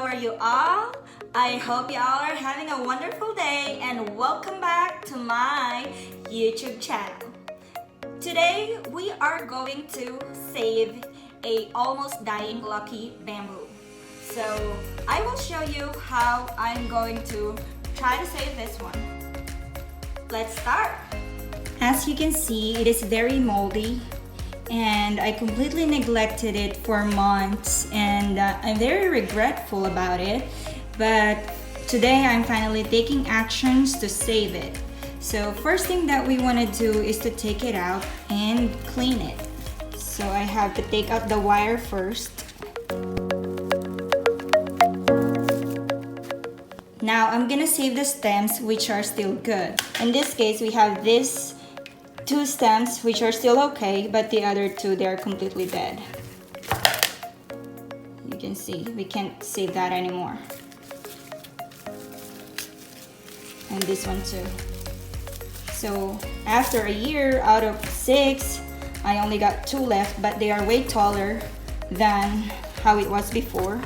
are you all? I hope you all are having a wonderful day and welcome back to my YouTube channel. Today we are going to save a almost dying lucky bamboo. So I will show you how I'm going to try to save this one. Let's start. As you can see, it is very moldy and I completely neglected it for months, and I'm very regretful about it, but today I'm finally taking actions to save it. So first thing that we want to do is to take it out and clean it. So I have to take out the wire first. Now I'm gonna save the stems which are still good. In this case we have these two stems which are still okay, but the other two, they're completely dead. You can see we can't save that anymore. And this one too. So after a year out of 6, I only got 2 left, but they are way taller than how it was before.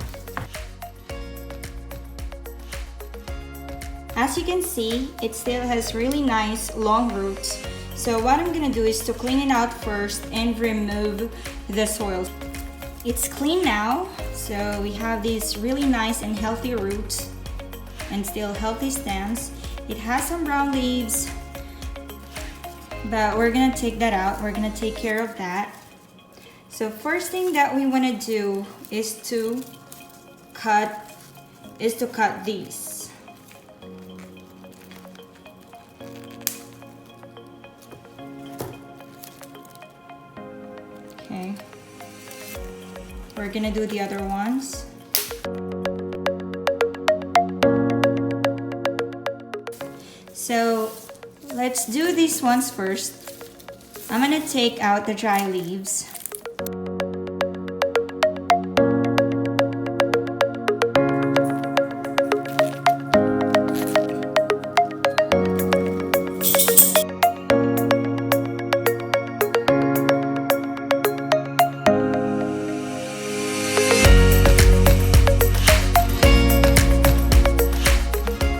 As you can see, it still has really nice long roots. So what I'm gonna do is to clean it out first and remove the soil. It's clean now, so we have these really nice and healthy roots and still healthy stems. It has some brown leaves, but we're gonna take that out. We're gonna take care of that. So first thing that we wanna do is to cut these. Okay, we're gonna do the other ones. So let's do these ones first. I'm gonna take out the dry leaves.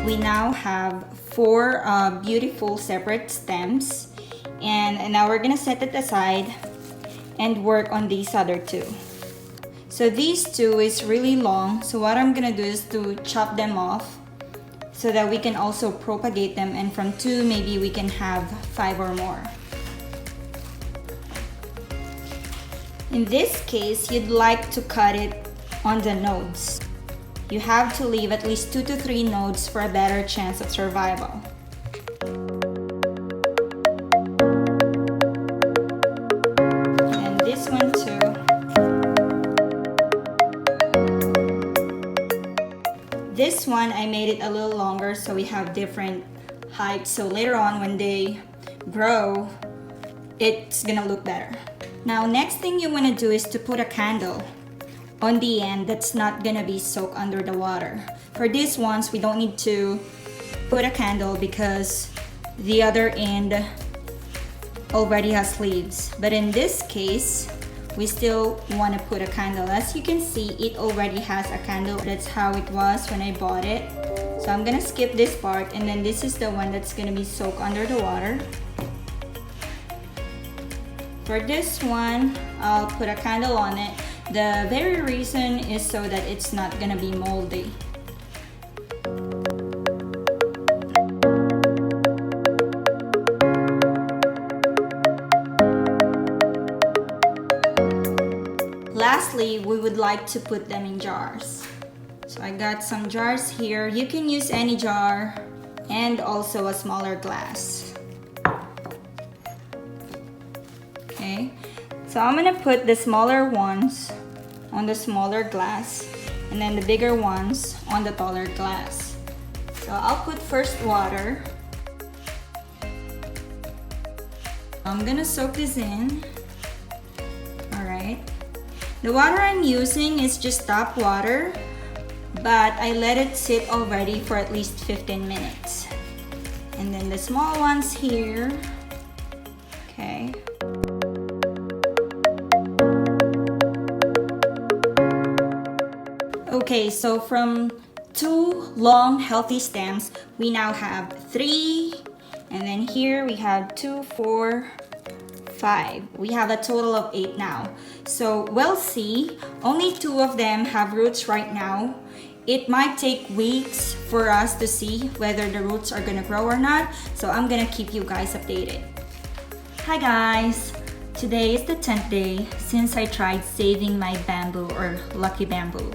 We now have 4 beautiful separate stems, and now we're gonna set it aside and work on these other 2. So these 2 is really long, so what I'm gonna do is to chop them off so that we can also propagate them, and from 2 maybe we can have 5 or more. In this case, you'd like to cut it on the nodes. You have to leave at least 2 to 3 nodes for a better chance of survival. And this one too. This one I made it a little longer so we have different heights, so later on when they grow, it's gonna look better. Now next thing you want to do is to put a candle on the end that's not gonna be soaked under the water. For these ones, we don't need to put a candle because the other end already has leaves. But in this case, we still wanna put a candle. As you can see, it already has a candle. That's how it was when I bought it. So I'm gonna skip this part, and then this is the one that's gonna be soaked under the water. For this one, I'll put a candle on it. The very reason is so that it's not gonna be moldy. Lastly, we would like to put them in jars. So I got some jars here. You can use any jar and also a smaller glass. Okay, so I'm gonna put the smaller ones on the smaller glass and then the bigger ones on the taller glass. So I'll put first water. I'm gonna soak this in. Alright. The water I'm using is just tap water, but I let it sit already for at least 15 minutes. And then the small ones here. Okay. Okay, so from 2 long healthy stems, we now have 3, and then here we have 2, 4, 5. We have a total of 8 now. So we'll see. Only 2 of them have roots right now. It might take weeks for us to see whether the roots are gonna grow or not. So I'm gonna keep you guys updated. Hi guys! Today is the 10th day since I tried saving my bamboo or lucky bamboo.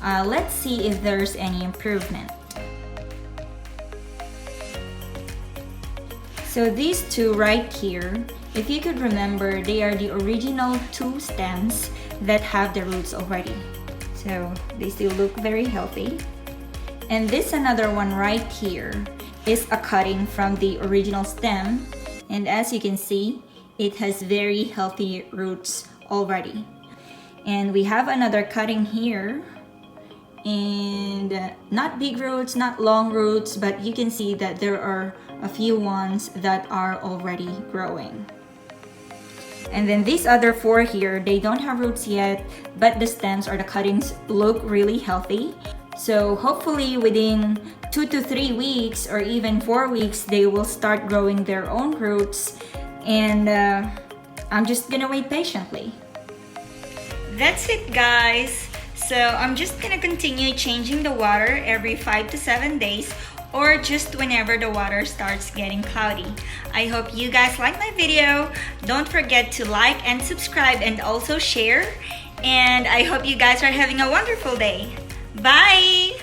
Let's see if there's any improvement. So these 2 right here, if you could remember, they are the original 2 stems that have the roots already. So they still look very healthy. And this another one right here is a cutting from the original stem. And as you can see, it has very healthy roots already. And we have another cutting here. And not big roots, not long roots, but you can see that there are a few ones that are already growing. And then these other 4 here, they don't have roots yet, but the stems or the cuttings look really healthy. So hopefully within 2 to 3 weeks or even 4 weeks, they will start growing their own roots. And I'm just gonna wait patiently. That's it, guys. So I'm just gonna continue changing the water every 5 to 7 days, or just whenever the water starts getting cloudy. I hope you guys like my video. Don't forget to like and subscribe and also share. And I hope you guys are having a wonderful day. Bye!